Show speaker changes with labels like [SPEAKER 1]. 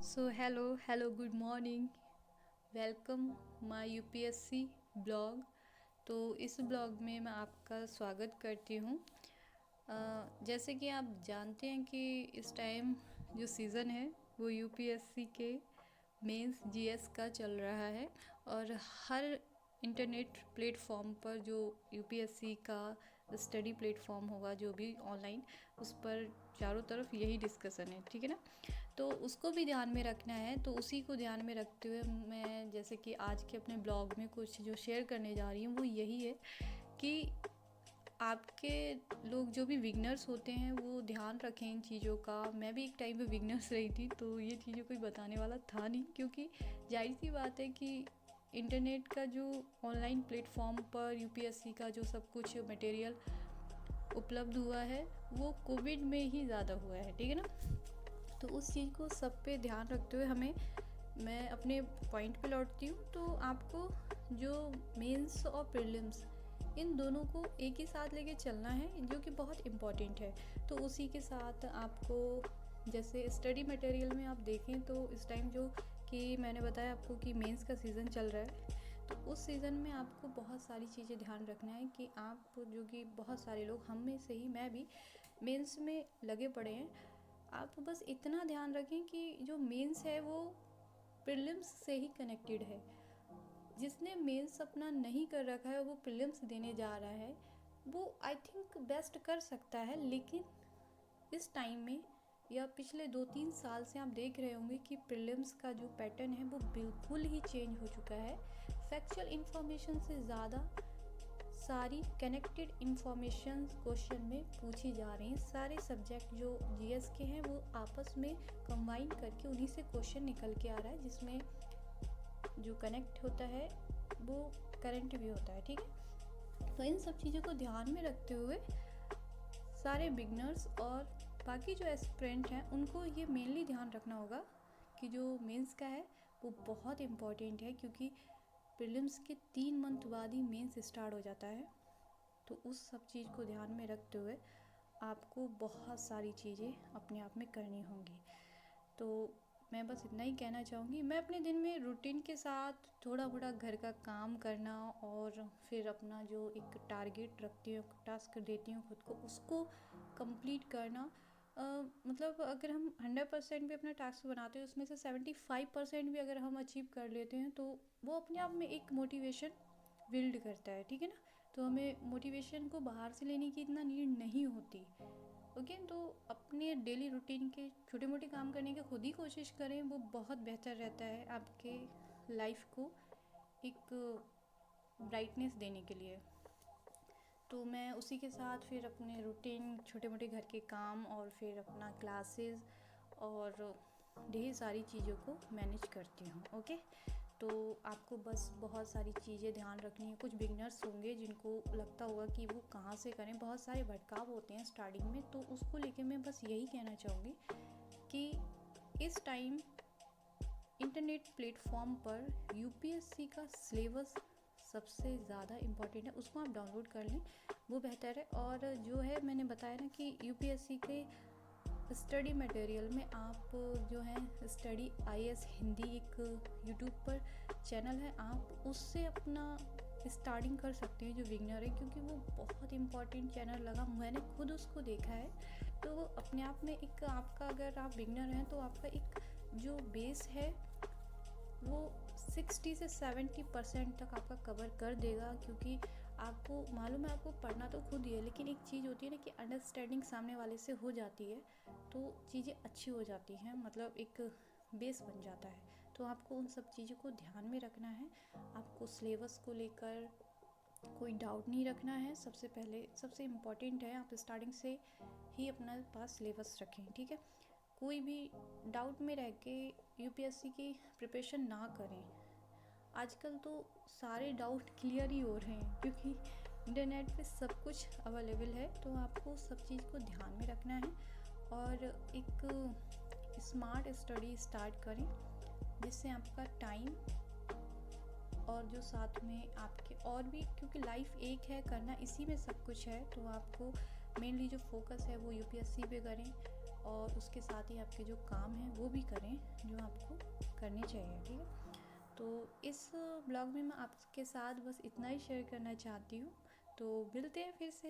[SPEAKER 1] Hello good morning. Welcome my UPSC blog. तो इस blog में मैं आपका स्वागत करती हूँ। जैसे कि आप जानते हैं कि इस टाइम जो सीज़न है वो यूपीएससी के मेंस जीएस का चल रहा है, और हर इंटरनेट प्लेटफॉर्म पर जो यूपीएससी का स्टडी प्लेटफॉर्म होगा, जो भी ऑनलाइन, उस पर चारों तरफ यही डिस्कशन है, ठीक है ना। तो उसको भी ध्यान में रखना है। तो उसी को ध्यान में रखते हुए मैं जैसे कि आज के अपने ब्लॉग में कुछ जो शेयर करने जा रही हूँ वो यही है कि आपके लोग जो भी बिगनर्स होते हैं वो ध्यान रखें इन चीज़ों का। मैं भी एक टाइम पे बिगनर्स रही थी, तो ये चीज़ें कोई बताने वाला था नहीं, क्योंकि जाहिर सी बात है कि इंटरनेट का जो ऑनलाइन प्लेटफॉर्म पर यूपीएससी का जो सब कुछ मटेरियल उपलब्ध हुआ है वो कोविड में ही ज़्यादा हुआ है, ठीक है ना। तो उस चीज़ को सब पे ध्यान रखते हुए मैं अपने पॉइंट पे लौटती हूँ। तो आपको जो मेंस और प्रीलिम्स, इन दोनों को एक ही साथ लेके चलना है, जो कि बहुत इम्पॉर्टेंट है। तो उसी के साथ आपको जैसे स्टडी मटेरियल में आप देखें तो इस टाइम जो कि मैंने बताया आपको कि मेंस का सीज़न चल रहा है, तो उस सीज़न में आपको बहुत सारी चीज़ें ध्यान रखना है कि आप, जो कि बहुत सारे लोग, हम में से ही मैं भी मेंस में लगे पड़े हैं, आप बस इतना ध्यान रखें कि जो मेंस है वो प्रीलिम्स से ही कनेक्टेड है। जिसने मेंस अपना नहीं कर रखा है वो प्रीलिम्स देने जा रहा है, वो आई थिंक बेस्ट कर सकता है। लेकिन इस टाइम में या पिछले 2-3 साल से आप देख रहे होंगे कि प्रीलिम्स का जो पैटर्न है वो बिल्कुल ही चेंज हो चुका है। फैक्चुअल इंफॉर्मेशन से ज़्यादा सारी कनेक्टेड इंफॉर्मेशन क्वेश्चन में पूछी जा रही हैं। सारे सब्जेक्ट जो जीएस के हैं वो आपस में कंबाइन करके उन्हीं से क्वेश्चन निकल के आ रहा है, जिसमें जो कनेक्ट होता है वो करंट भी होता है, ठीक है। तो इन सब चीज़ों को ध्यान में रखते हुए सारे बिगनर्स और बाकी जो एस्पिरेंट हैं उनको ये मेनली ध्यान रखना होगा कि जो मेंस का है वो बहुत इम्पॉर्टेंट है, क्योंकि प्रीलिम्स के 3 मंथ बाद ही मेंस स्टार्ट हो जाता है। तो उस सब चीज़ को ध्यान में रखते हुए आपको बहुत सारी चीज़ें अपने आप में करनी होंगी। तो मैं बस इतना ही कहना चाहूँगी। मैं अपने दिन में रूटीन के साथ थोड़ा थोड़ा घर का काम करना, और फिर अपना जो एक टारगेट रखती हूँ, टास्क देती हूँ खुद को, उसको कंप्लीट करना। मतलब अगर हम 100% भी अपना टास्क बनाते हैं, उसमें से 75% भी अगर हम अचीव कर लेते हैं, तो वो अपने आप में एक मोटिवेशन बिल्ड करता है, ठीक है ना। तो हमें मोटिवेशन को बाहर से लेने की इतना नीड नहीं होती। ओके, तो अपने डेली रूटीन के छोटे मोटे काम करने की खुद ही कोशिश करें, वो बहुत बेहतर रहता है आपके लाइफ को एक ब्राइटनेस देने के लिए। तो मैं उसी के साथ फिर अपने रूटीन, छोटे मोटे घर के काम, और फिर अपना क्लासेस और ढेर सारी चीज़ों को मैनेज करती हूँ। ओके, तो आपको बस बहुत सारी चीज़ें ध्यान रखनी है। कुछ बिगनर्स होंगे जिनको लगता होगा कि वो कहाँ से करें, बहुत सारे भटकाव होते हैं स्टार्टिंग में, तो उसको लेके मैं बस यही कहना चाहूँगी कि इस टाइम इंटरनेट प्लेटफॉर्म पर यूपीएससी का सिलेबस सबसे ज़्यादा इम्पॉर्टेंट है, उसको आप डाउनलोड कर लें, वो बेहतर है। और जो है, मैंने बताया ना कि यूपीएससी के स्टडी मटेरियल में आप जो है स्टडी आईएएस हिंदी, एक यूट्यूब पर चैनल है, आप उससे अपना स्टार्टिंग कर सकते हैं जो बिगनर है, क्योंकि वो बहुत इम्पॉर्टेंट चैनल लगा, मैंने खुद उसको देखा है। तो वो अपने आप में एक आपका, अगर आप बिगनर हैं तो आपका एक जो बेस है वो 60 से 70% तक आपका कवर कर देगा, क्योंकि आपको मालूम है, आपको पढ़ना तो खुद ही है, लेकिन एक चीज़ होती है ना कि अंडरस्टैंडिंग सामने वाले से हो जाती है तो चीज़ें अच्छी हो जाती हैं, मतलब एक बेस बन जाता है। तो आपको उन सब चीज़ों को ध्यान में रखना है। आपको सिलेबस को लेकर कोई डाउट नहीं रखना है। सबसे पहले सबसे इम्पॉर्टेंट है, आप स्टार्टिंग से ही अपना पास सिलेबस रखें, ठीक है। कोई भी डाउट में रह के यूपीएससी की प्रिपरेशन ना करें। आजकल तो सारे डाउट क्लियर ही हो रहे हैं, क्योंकि इंटरनेट पे सब कुछ अवेलेबल है। तो आपको सब चीज़ को ध्यान में रखना है और एक स्मार्ट स्टडी स्टार्ट करें, जिससे आपका टाइम और जो साथ में आपके और भी, क्योंकि लाइफ एक है, करना इसी में सब कुछ है। तो आपको मेनली जो फोकस है वो यूपीएससी पे करें, और उसके साथ ही आपके जो काम हैं वो भी करें जो आपको करनी चाहिए, ठीक है। तो इस ब्लॉग में मैं आपके साथ बस इतना ही शेयर करना चाहती हूँ। तो मिलते हैं फिर से।